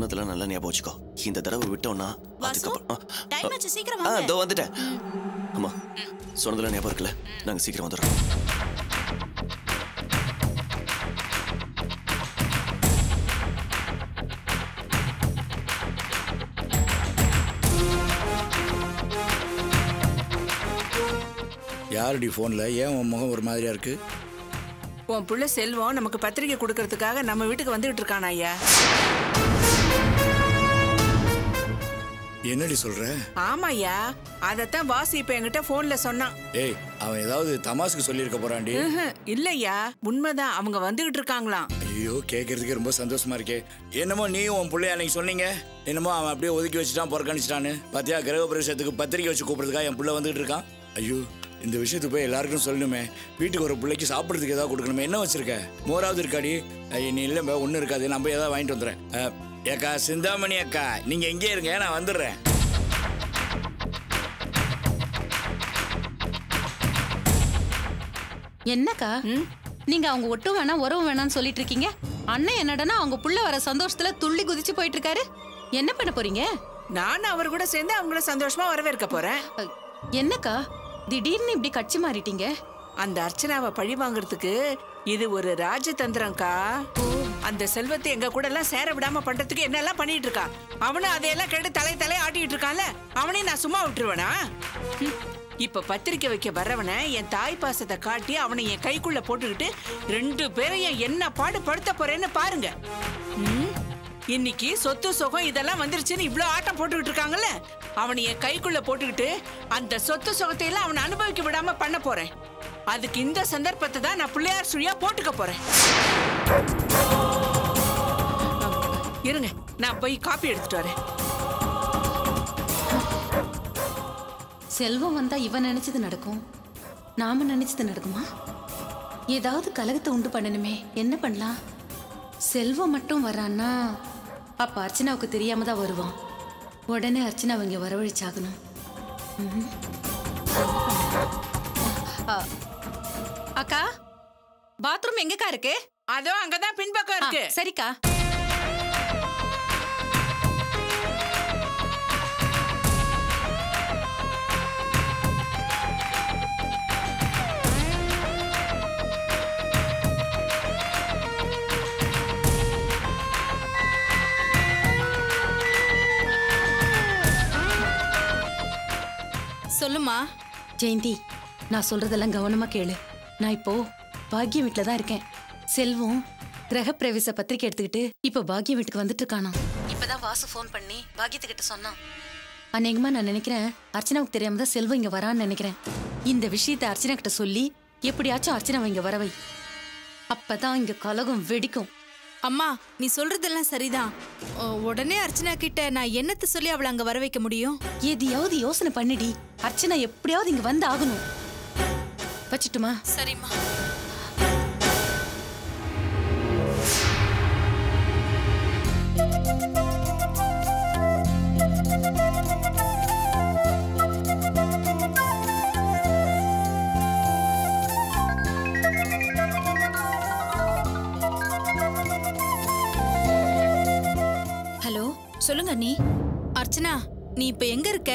சொன்னதெல்லாம் நல்லா ஞாபகம் வச்சுக்கோ. இந்த தடவை விட்டோம்னா டைம் ஆச்சு, சீக்கிரம் வாங்க. இதோ வந்துட்டேன். அம்மா சொன்னதெல்லாம் ஞாபகம் இருக்குல்ல? நாங்க சீக்கிரம் வந்துடுறோம். யாருடி ஃபோனில்? ஏன் உன் முகம் ஒரு மாதிரியா இருக்கு? உன் புள்ள செல்வம் நமக்கு பத்திரிக்கை கொடுக்கறதுக்காக நம்ம வீட்டுக்கு வந்துகிட்டு இருக்கானா ஐயா? என்னடி சொல்ற? ஆமாய்யா, அதத்தான் வாசி இப்ப என்கிட்ட போன்ல சொன்னான். ஏய், அவன் ஏதாவது தமாசுக்கு சொல்லியிருக்க போறான்டி. இல்லையா, உண்மைதான், அவங்க வந்துகிட்டு இருக்காங்களாம். ஐயோ, கேட்கறதுக்கு ரொம்ப சந்தோஷமா இருக்கே. என்னமோ நீயும் உன் பிள்ளைய அன்னைக்கு சொன்னீங்க, என்னமோ அவன் அப்படியே ஒதுக்கி வச்சுட்டான், புறக்கணிச்சிட்டான்னு. பாத்தியா, கிரக பிரவேசத்துக்கு பத்திரிக்கை வச்சு கூப்பிடுறதுக்காக என் பிள்ளை வந்துகிட்டு இருக்கான். ஐயோ, இந்த விஷயத்து போய் எல்லாருக்கும் சொல்லணுமே. வீட்டுக்கு ஒரு பிள்ளைக்கு சாப்பிட்றதுக்கு ஏதாவது கொடுக்கணுமே. என்ன வச்சிருக்க? மோராவது இருக்காடி? நீ இல்லை, ஒன்றும் இருக்காது, நான் போய் ஏதாவது வாங்கிட்டு வந்துடுறேன். ஏக்கா சிந்தாமணி அக்கா, நீங்க எங்கே இருங்க, நான் வந்துடுறேன். என்னக்கா நீங்க அவங்க ஒட்டும் வேணாம் உறவும் வேணாம்னு சொல்லிட்டு இருக்கீங்க? அண்ணன் என்னடனா அவங்க புள்ள வர சந்தோஷத்துல துள்ளி குதிச்சு போயிட்டு இருக்காரு. என்ன பண்ண போறீங்க? நான் அவர் கூட சேர்ந்து அவங்கள சந்தோஷமா வரவேற்க போறேன். என்னக்கா திடீர்னு இப்படி கட்சி மாறிட்டீங்க? அந்த அர்ச்சனாவை பழி வாங்குறதுக்கு இது ஒரு ராஜதந்திரம்க்கா. அந்த செல்வத்தை எங்க கூட எல்லாம் சேர விடாம பண்றதுக்கு என்னெல்லாம் பண்ணிட்டு இருக்கா. அவனும் அதையெல்லாம் கேட்டு தலை ஆட்டிட்டு இருக்கான்ல, அவனையும் நான் சும்மா விட்டுருவேனா? இப்ப பத்திரிக்கை வைக்க வர்றவனை என் தாய் பாசத்தை காட்டி அவனை என் கைக்குள்ள போட்டுக்கிட்டு 2 பேரையும் என்ன பாடு படுத்த போறேன்னு பாருங்க. இன்னைக்கு சொத்து சுகம் இதெல்லாம் வந்துருச்சுன்னு இவ்வளவு ஆட்டம் போட்டுக்கிட்டு இருக்காங்கல்ல, அவனை என் கைக்குள்ள போட்டுக்கிட்டு அந்த சொத்து சுகத்தை எல்லாம் அவனை அனுபவிக்க விடாம பண்ண போறேன். அதுக்கு இந்த சந்தர்ப்பத்தை தான் நான் பிள்ளையார் சுழியா போட்டுக்க போறேன். இருங்க, நான் போய் காப்பி எடுத்துட்டு வரேன். செல்வம் வந்தா இவன் நினைச்சது நடக்கும், நாம நினைச்சது நடக்குமா? ஏதாவது கலகத்தை உண்டு பண்ணணுமே. என்ன பண்ணலாம்? செல்வம் மட்டும் வரான்னா அப்ப அர்ச்சனாவுக்கு தெரியாம தான் வருவான். உடனே அர்ச்சனாவை இங்க வரவழைச்சாகணும். அக்கா, பாத்ரூம் எங்கக்கா இருக்கு? அதோ அங்கதான் பின்பக்கம் இருக்கு. சரிக்கா. சொல்லுமா. ஜெயந்தி, நான் சொல்றதெல்லாம் கவனமா கேளு. நான் இப்போ பாக்கியம் வீட்டுல தான் இருக்கேன். செல்வம் கிரக பிரவேச பத்திரிக்கை எடுத்துக்கிட்டு இப்ப பாக்கியம் வீட்டுக்கு வந்துட்டு இருக்கானா. இப்பதான் வாசு போன் பண்ணி பாக்கியத்துக்கிட்ட சொன்னான். அநேகமா நான் நினைக்கிறேன் அர்ச்சனாவுக்கு தெரியாம தான் செல்வம் இங்க வரான்னு நினைக்கிறேன். இந்த விஷயத்தை அர்ச்சனா கிட்ட சொல்லி எப்படியாச்சும் அர்ச்சனாவை இங்க வரவை. அப்பதான் இங்க கலகம் வெடிக்கும். அம்மா, நீ சொல்றதெல்லாம் சரிதான். உடனே அர்ச்சனா கிட்ட நான் என்னத்த சொல்லி அவளை அங்க வர வைக்க முடியும்? எதையாவது யோசனை பண்ணிடி. அர்ச்சனா எப்படியாவது இங்க வந்து ஆகணும். வச்சுட்டுமா? சரிம்மா. ஹலோ, சொல்லுங்க அண்ணி. அர்ச்சனா, நீ இப்ப எங்க இருக்க?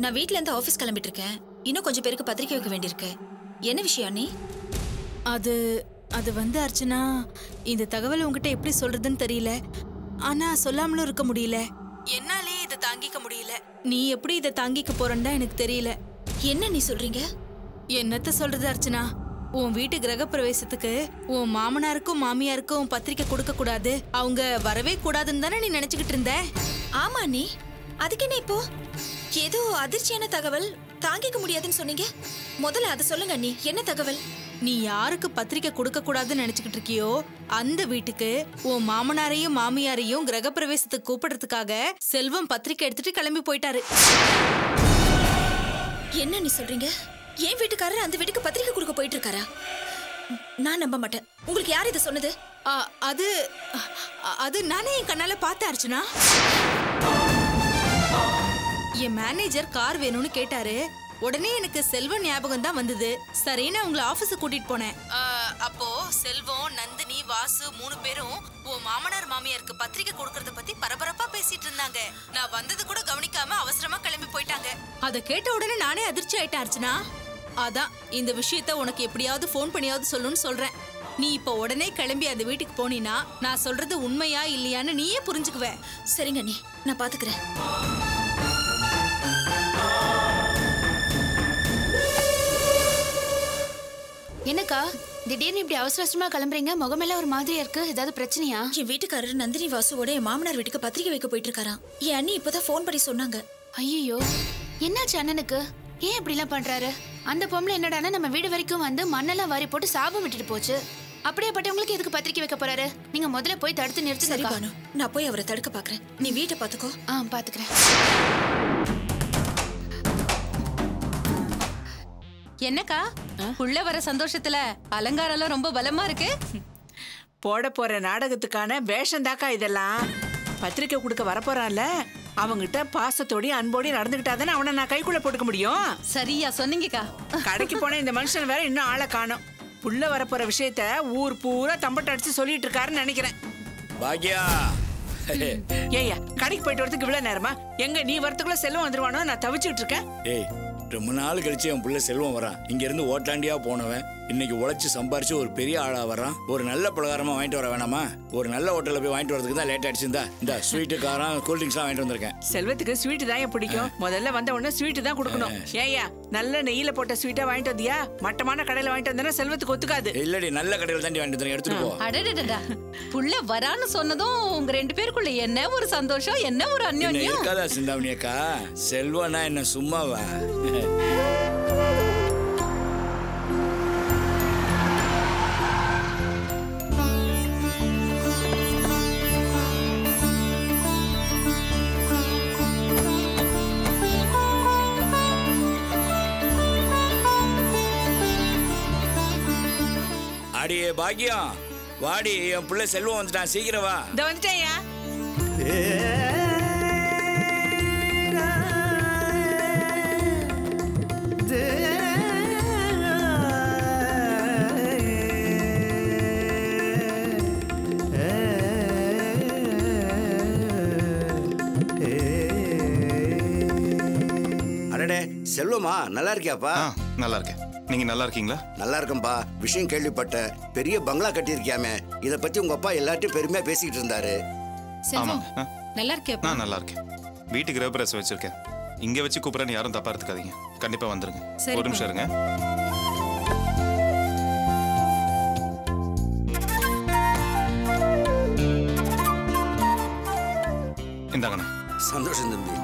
நான் வீட்ல இருந்து ஆபீஸ் கிளம்பிட்டு இருக்கேன். இன்னும் கொஞ்சம் பேருக்கு பத்திரிக்கை வைக்க வேண்டியிருக்கு. என்ன விஷயம் அண்ணி? அது வந்து அர்ச்சனா, இந்த தகவல் உங்ககிட்ட எப்படி சொல்றதுன்னு தெரியல. ஆனா சொல்லாமலும் இருக்க முடியல. என்னாலே இதை தாங்கிக்க முடியல. நீ எப்படி இதை தாங்கிக்க போறன்னு தான் எனக்கு தெரியல. என்ன நீ சொல்றீங்க? என்னத்த சொல்றது அர்ச்சனா, உன் வீட்டு கிரக பிரவேசத்துக்கு உன் மாமனாருக்கும் மாமியாருக்கும் பத்திரிக்கை கொடுக்க கூடாது, அவங்க வரவே கூடாதுன்னு தானே நீ நினைச்சுக்கிட்டு இருந்த? ஆமா அண்ணி, அதுக்கு என்ன இப்போ? ஏதோ அதிர்ச்சியான தகவல், தாங்கிக்க முடியாதுன்னு சொன்னீங்க. முதல்ல அதை சொல்லுங்க அண்ணி, என்ன தகவல்? நீ யாருக்கு பத்திரிக்கை கொடுக்க கூடாதுன்னு நினைச்சுக்கிட்டு இருக்கியோ அந்த வீட்டுக்கு உன் மாமனாரையும் மாமியாரையும் கிரக பிரவேசத்துக்கு கூப்பிடுறதுக்காக செல்வம் பத்திரிக்கை எடுத்துட்டு கிளம்பி போயிட்டாரு. என்ன நீ சொல்றீங்க? என் வீட்டுக்காரர் அந்த வீட்டுக்கு பத்திரிக்கை கொடுக்க போயிட்டு இருக்காரா? நான் நம்ப மாட்டேன். உங்களுக்கு யார் இதை சொன்னது? அது நானே என் கண்ணால பார்த்தேன் அர்ச்சனா. என் மேனேஜர் கார் வேணும்னு கேட்டாரு. உடனே எனக்கு செல்வம் ஞாபகம் தான் வந்தது. சரின்னு உங்களை ஆபீஸுக்கு கூட்டிட்டு போனேன். அப்போ செல்வம், நந்தினி, வாசு 3 பேரும் உன் மாமனார் மாமியாருக்கு பத்திரிக்கை கொடுக்கறத பத்தி பரபரப்பா பேசிட்டு இருந்தாங்க. நான் வந்தது கூட கவனிக்காம அவசரமா கிளம்பி போயிட்டாங்க. அத கேட்ட உடனே நானே அதிர்ச்சி ஆயிட்டேன் அர்ச்சனா. அதான் இந்த விஷயத்த உனக்கு எப்படியாவது ஃபோன் பண்ணியாவது சொல்லணும்னு சொல்றேன். நீ இப்ப உடனே கிளம்பி அந்த வீட்டுக்கு போனீனா நான் சொல்றது உண்மையா இல்லையான்னு நீயே புரிஞ்சுக்குவ. சரிங்க நீ, நான் பாத்துக்கிறேன். என்னக்கா திடீர்னு இப்படி அவசர அவசரமா கிளம்புறீங்க? முகமெல்லாம் ஒரு மாதிரியா இருக்கு. ஏதாவது பிரச்சனையா? என் வீட்டுக்காரர் நந்தினி வாசுவோட என் மாமனார் வீட்டுக்கு பத்திரிக்கை வைக்க போயிட்டு இருக்காராம். என் அண்ணி இப்பதான் ஃபோன் பண்ணி சொன்னாங்க. ஐயோ, என்னாச்சு அண்ணனுக்கு? ஏன் இப்படி எல்லாம் பண்றாரு? அந்த பொம்பளை என்னடானா நம்ம வீடு வரைக்கும் வந்து மண்ணெல்லாம் வாரி போட்டு சாபம் விட்டுட்டு போச்சு. அப்படியேப்பட்டவங்களுக்கு எதுக்கு பத்திரிக்கை வைக்க போறாரு? நீங்க முதல்ல போய் தடுத்து நிறுத்தி. சரி பானு, நான் போய் அவரை தடுக்க பாக்குறேன். நீ வீட்டை பாத்துக்கோ. பாத்துக்கிறேன். என்னக்கா உள்ள வர சந்தோஷத்துல அலங்காரம் எல்லாம் ரொம்ப பலமா இருக்கு. போட போற நாடகத்துக்கான வேஷம் தாக்கா இதெல்லாம். பத்திரிக்கை கொடுக்க வரப்போறான்ல, அவங்கிட்ட பாசத்தோடய அன்போடய நடந்துகிட்டாதானே அவனை நான் கைக்குள்ள போட்டுக்க முடியும். சரியா சொன்னீங்கக்கா. கடைக்கு போன இந்த மனுஷன் வேற இன்னும் ஆளை காணோம். புள்ள வரப்போற விஷயத்த ஊர் பூரா தம்பட்ட அடிச்சு சொல்லிட்டு இருக்காருன்னு நினைக்கிறேன். பாக்கியா, ஏய்யா, கடைக்கு போயிட்டு வரதுக்கு இவ்வளவு நேரமா? எங்க நீ வரத்துக்குள்ள செல்வம் வந்துருவானோ நான் தவிச்சுட்டு இருக்கேன். ஏய், ரொம்ப நாள் கழிச்சு என் புள்ள செல்வம் வரான். இங்க இருந்து ஓட்டாண்டியா போனவன் இன்னைக்கு உழைச்சு சம்பாரிச்சு ஒரு பெரிய ஆளா வரான். ஒரு நல்ல பலகாரமா வாங்கிட்டு வர வேணாமா? ஒரு நல்ல ஹோட்டல்ல போய் வாங்கிட்டு வரதுக்கு தான் லேட் ஆயிடுச்சுந்தா. இந்த ஸ்வீட்டு, காரம், கூல் ட்ரிங்க்ஸ் வாங்கிட்டு வந்திருக்கேன். செல்வத்துக்கு ஸ்வீட் தான் பிடிக்கும். முதல்ல வந்த உடனே ஸ்வீட் தான் கொடுக்கணும். ஏய்யா, நல்ல நெய்யில போட்ட ஸ்வீட்டா வாங்கிட்டு வந்தியா? மட்டமான கடையில வாங்கிட்டு வந்தா செல்வத்துக்கு ஒத்துக்காது. இல்லடி, நல்ல கடையில தாண்டி வாங்கிட்டு வந்தேன், எடுத்துட்டு போ. அடடடடா, புள்ள வரான்னு சொன்னதும் உங்க 2 பேருக்குள்ள என்ன ஒரு சந்தோஷம், என்ன ஒரு அந்யோன்யம். இருக்காதா சிந்தாமணி அக்கா? செல்வனா என்ன சும்மாவா? அடியே பாக்கியம், வாடி, என் பிள்ளை செல்வம் வந்துட்டான், சீக்கிரம் வா. இந்த வந்துட்டேயா. அடடே, செல்வமா நல்லா இருக்கியாப்பா? நல்லா இருக்கேன். நீங்க நல்லா இருக்கீங்களா? நல்லா இருக்கேன்பா. விஷயம் கேள்விப்பட்ட, பெரிய பங்களா கட்டியிருக்கியாமே, இத பத்தி உங்க அப்பா எல்லார்ட்டையும் பெருமையா பேசிட்டு இருந்தாரு. ஆமா, நல்லா இருக்கேன். நான் நல்லா இருக்கேன். வீட்டுக்கு கிரகப்பிரவேசம் வச்சிருக்கேன். இங்க வச்சு கூப்பிடுறேன்னு யாரும் தப்பா எடுத்துக்காதீங்க. கண்டிப்பா வந்துருங்க. ஒரு நிமிஷம் இருங்க. இந்தாங்கண்ணா. சந்தோஷம் தம்பி.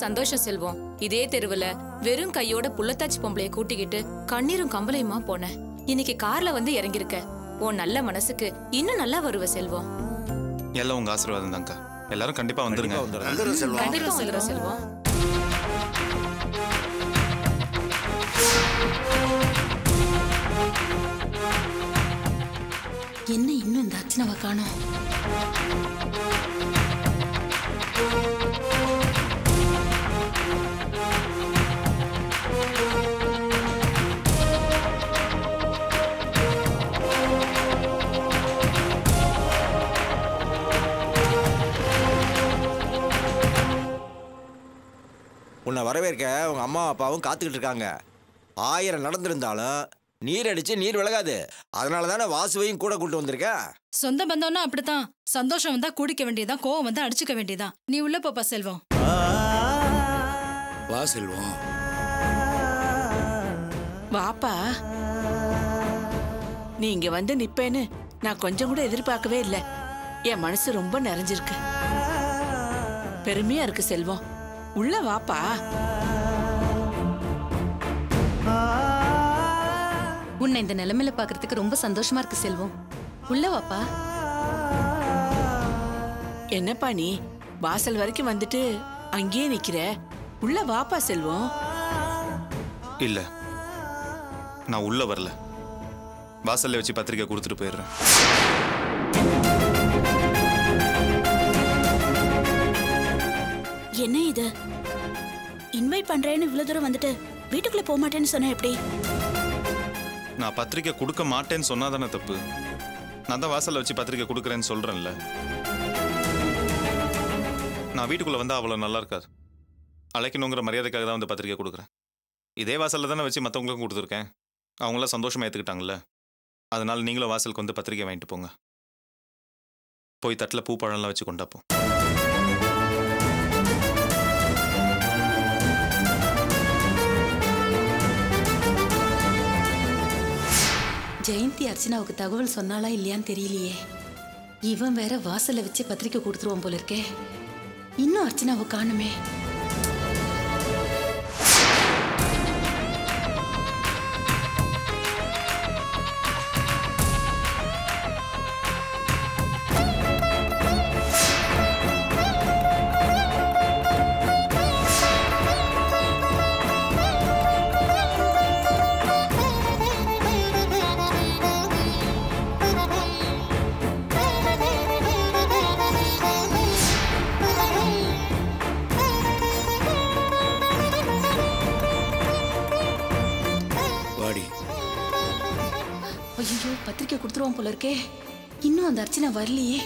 சந்தோஷம் செல்வம். இதே தெருவுல வெறும் கையோட புள்ளத்தாச்சி பொம்பளைய கூட்டிக்கிட்டு கண்ணீரும் கம்பளையுமா போனேன். இன்னைக்கு கார்ல வந்து இறங்கிருக்க. உன் நல்ல மனசுக்கு இன்னும் நல்லா வருவ செல்வம். எல்லாம் உங்க ஆசீர்வாதம் தான்க்கா. எல்லாரும் கண்டிப்பா வந்துருங்க. கண்டிப்பா வந்துரும் செல்வம். என்ன இன்னும் இந்த அர்ச்சனாவை காணோம்? உன்னை வரவேற்க உங்க அம்மா அப்பாவும் காத்துக்கிட்டு இருக்காங்க. 1000 நடந்திருந்தாலும் நீர் அடிச்சு நீர் விலகாது. அதனால தானே வாசுவையும் கூட கூட்டு வந்திருக்க. சொந்த பந்தம்னா அப்படித்தான். சந்தோஷம் வந்தா கூடிக்க வேண்டியதான், கோவம் வந்தா அடிச்சுக்க வேண்டியதான். நீ உள்ள போப்பா செல்வம். வா செல்வம். வாப்பா. நீ இங்க வந்து நிப்பேன்னு நான் கொஞ்சம் கூட எதிர்பார்க்கவே இல்லை. என் மனசு ரொம்ப நிறைஞ்சிருக்கு. பெருமையா இருக்கு செல்வம். உள்ள வாப்பா. உன்னை இந்த நிலைமையில பாக்குறதுக்கு ரொம்ப சந்தோஷமா இருக்கு செல்வம். உள்ள வாப்பா. என்னப்பா நீ வாசல் வரைக்கும் வந்துட்டு அங்கேயே நிக்கிற? உள்ள வாப்பா செல்வம். இல்ல, நான் உள்ள வரல. வாசல்ல வச்சு பத்திரிக்கை கொடுத்துட்டு போயிடுறேன். என்ன இது? இன்வைட் பண்றேன்னு இவ்வளவு தூரம் வந்துட்டு வீட்டுக்குள்ள போக மாட்டேன்னு சொன்ன எப்படி? நான் பத்திரிக்கை கொடுக்க மாட்டேன்னு சொன்னாதானே தப்பு. நான் தான் வாசல்ல வச்சு பத்திரிக்கை கொடுக்குறேன்னு சொல்றேன்ல. நான் வீட்டுக்குள்ள வந்தா அவ்வளோ நல்லா இருக்காது. அழைக்கணுங்கிற மரியாதைக்காக தான் வந்து பத்திரிக்கை கொடுக்குறேன். இதே வாசல்ல தானே வச்சு மற்றவங்களுக்கும் கொடுத்துருக்கேன். அவங்களாம் சந்தோஷமா ஏற்றுக்கிட்டாங்கல்ல. அதனால நீங்களும் வாசலுக்கு வந்து பத்திரிக்கை வாங்கிட்டு போங்க. போய் தட்டில் பூ பழம்லாம் வச்சு கொண்டாப்போம். ஜெயந்தி அர்ச்சனாவுக்கு தகவல் சொன்னாலா இல்லையான்னு தெரியலையே. இவன் வேற வாசல்ல வச்சு பத்திரிக்கை கொடுத்துருவோம் போல இருக்கே. இன்னும் அர்ச்சனாவை காணுமே. ஐயோ, பத்திரிக்கை கொடுத்துருவோம் போல இருக்கே. இன்னும் அந்த அர்ச்சனை வரலையே.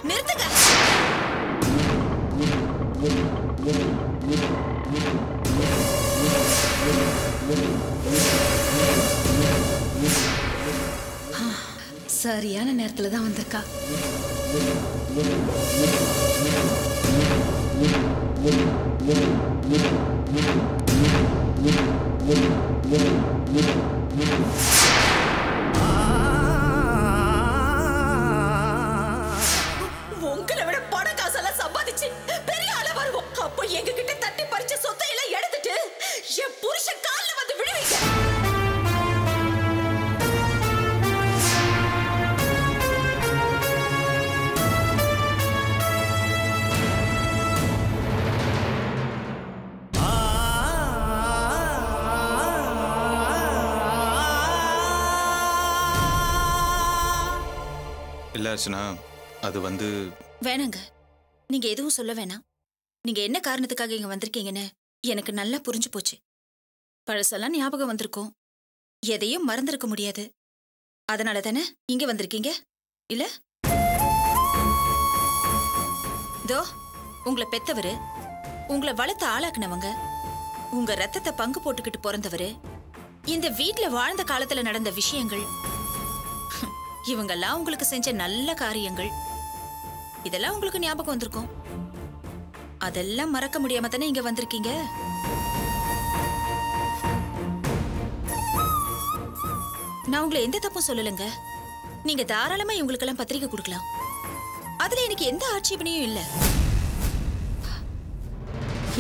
நிறுத்துங்க. சரியான நேரத்துல தான் வந்திருக்கா. உங்களை விட பண காசெல்லாம் சம்பாதிச்சு பெரிய ஆள வருவோம். அப்போ எங்க கிட்ட தட்டி பறிச்ச சொத்தை எல்லாம் எடுத்துட்டு என் புருஷன் கால்ல வந்து விடுவீங்க. இல்ல அர்ச்சனா, அது வந்து வேணாங்க. நீங்க எதுவும் சொல்ல வேணாம். நீங்க என்ன காரணத்துக்காக இங்க வந்திருக்கீங்கன்னு எனக்கு நல்லா புரிஞ்சு போச்சு. பழசெல்லாம் ஞாபகம் வந்திருக்கும். எதையும் மறந்திருக்க முடியாது. அதனால தானே இங்க வந்திருக்கீங்க இல்ல? தோ உங்களை பெத்தவரு, உங்களை வளர்த்து ஆளாக்குனவங்க, உங்க ரத்தத்தை பங்கு போட்டுக்கிட்டு பிறந்தவரு, இந்த வீட்ல வாழ்ந்த காலத்துல நடந்த விஷயங்கள், இவங்கெல்லாம் உங்களுக்கு செஞ்ச நல்ல காரியங்கள், இதெல்லாம் உங்களுக்கு ஞாபகம் வந்திருக்கும். அதெல்லாம் மறக்க முடியாம தானே இங்க வந்திருக்கீங்க. நான் உங்களை எந்த தப்பும் சொல்லலைங்க. நீங்க தாராளமா இவங்களுக்கெல்லாம் பத்திரிக்கை கொடுக்கலாம். அதுல எனக்கு எந்த ஆட்சேபனையும் இல்ல.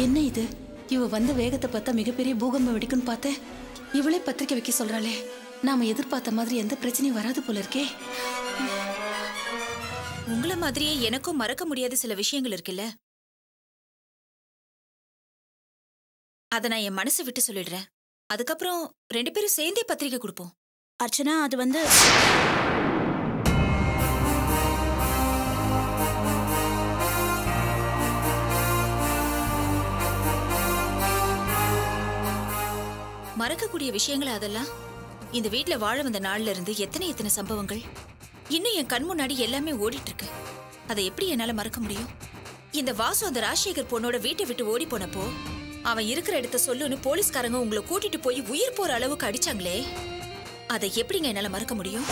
என்ன இது? இவ வந்த வேகத்தை பார்த்தா மிகப்பெரிய பூகம்பம் வெடிக்கும்னு பார்த்தேன். இவளே பத்திரிக்கை வைக்க சொல்றாளே. நாம எதிர்பார்த்த மாதிரி எந்த பிரச்சனையும் வராது போல இருக்கே. உங்களை மாதிரியே எனக்கும் மறக்க முடியாத சில விஷயங்கள் இருக்குல்ல. அத நான் என் மனசை விட்டு சொல்லிடுறேன். அதுக்கப்புறம் 2 பேரும் சேர்ந்தே பத்திரிக்கை கொடுப்போம். அர்ச்சனா, அது வந்து மறக்கக்கூடிய விஷயங்களா அதெல்லாம்? இந்த வீட்ல வாழ வந்த நாள்ல இருந்து எத்தனை சம்பவங்கள் இன்னும் என் கண் முன்னாடி எல்லாமே ஓடிட்டு இருக்கு. அதை எப்படி என்னால மறக்க முடியும்? இந்த வாசு அந்த ராஜசேகர் பொண்ணோட வீட்டை விட்டு ஓடி போனப்போ அவன் இருக்கிற இடத்த சொல்லுன்னு போலீஸ்காரங்க உங்களை கூட்டிட்டு போய் உயிர் போற அளவுக்கு அடிச்சாங்களே, அதை எப்படிங்க என்னால மறக்க முடியும்?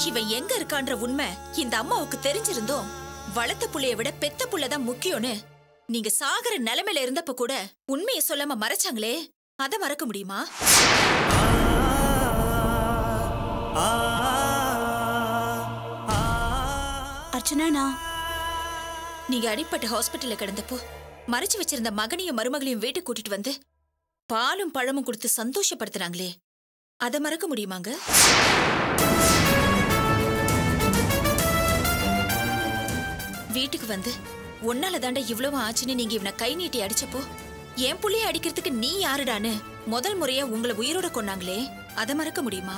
இவன் எங்க இருக்கான்ற உண்மை இந்த அம்மாவுக்கு தெரிஞ்சிருந்தோம் வளர்த்த புள்ளைய விட பெத்த புள்ளதான் முக்கியம்னு நீங்க சாகர நிலைமையில இருந்தப்ப கூட உண்மையை சொல்லாம மறைச்சாங்களே, அதை மறக்க முடியுமா? அர்ச்சனா, நீங்க அடிப்பட்ட ஹாஸ்பிட்டல்ல கிடந்தப்போ மறைச்சு வச்சிருந்த மகனையும் மருமகளையும் வீட்டுக்கு கூட்டிட்டு வந்து பாலும் பழமும் கொடுத்து சந்தோஷப்படுத்துறாங்களே, அதை மறக்க முடியுமாங்க? வீட்டுக்கு வந்து உன்னால தாண்டா இவ்வளவு ஆச்சுன்னு நீங்க இவனை கை நீட்டி அடிச்சப்போ என் புள்ளைய அடிக்கிறதுக்கு நீ யாருடான்னு முதல் முறையா உங்களை உயிரோட கொண்டாங்களே, அதை மறக்க முடியுமா?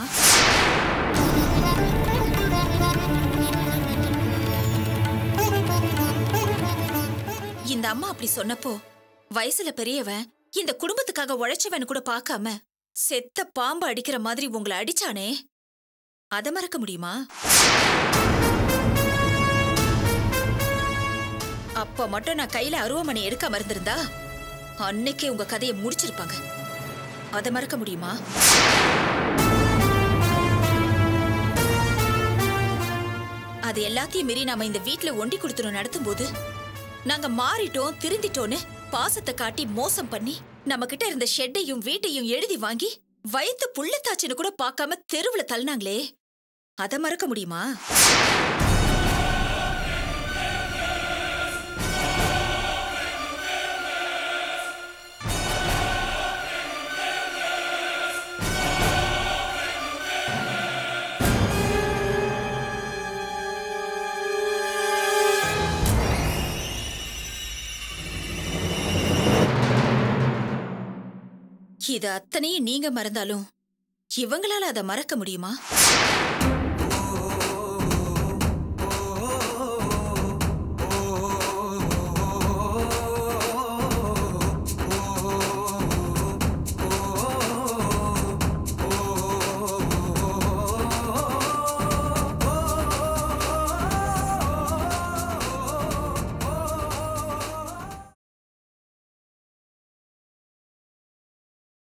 இந்த அம்மா அப்படி சொன்னப்போ வயசுல பெரியவன் இந்த குடும்பத்துக்காக உழைச்சவன் கூட பார்க்காம செத்த பாம்பு அடிக்கிற மாதிரி உங்களை அடிச்சானே, அதை மறக்க முடியுமா? அப்ப மட்டும் நான் கையில அருவாமனை எடுக்காம இருந்திருந்தா அன்னைக்கே உங்க கதையை முடிச்சிருப்பாங்க. அதை மறக்க முடியுமா? அது எல்லாத்தையும் மீறி நாம இந்த வீட்டுல ஒண்டி கொடுத்துரும் நடத்தும் போது நாங்க மாறிட்டோம் திருந்திட்டோன்னு பாசத்தை காட்டி மோசம் பண்ணி நம்ம கிட்ட இருந்த ஷெட்டையும் வீட்டையும் எழுதி வாங்கி வயித்து புள்ளத்தாச்சின்னு கூட பார்க்காம தெருவுல தள்ளினாங்களே, அதை மறக்க முடியுமா? இது அத்தனையும் நீங்க மறந்தாலும் இவங்களால அதை மறக்க முடியுமா?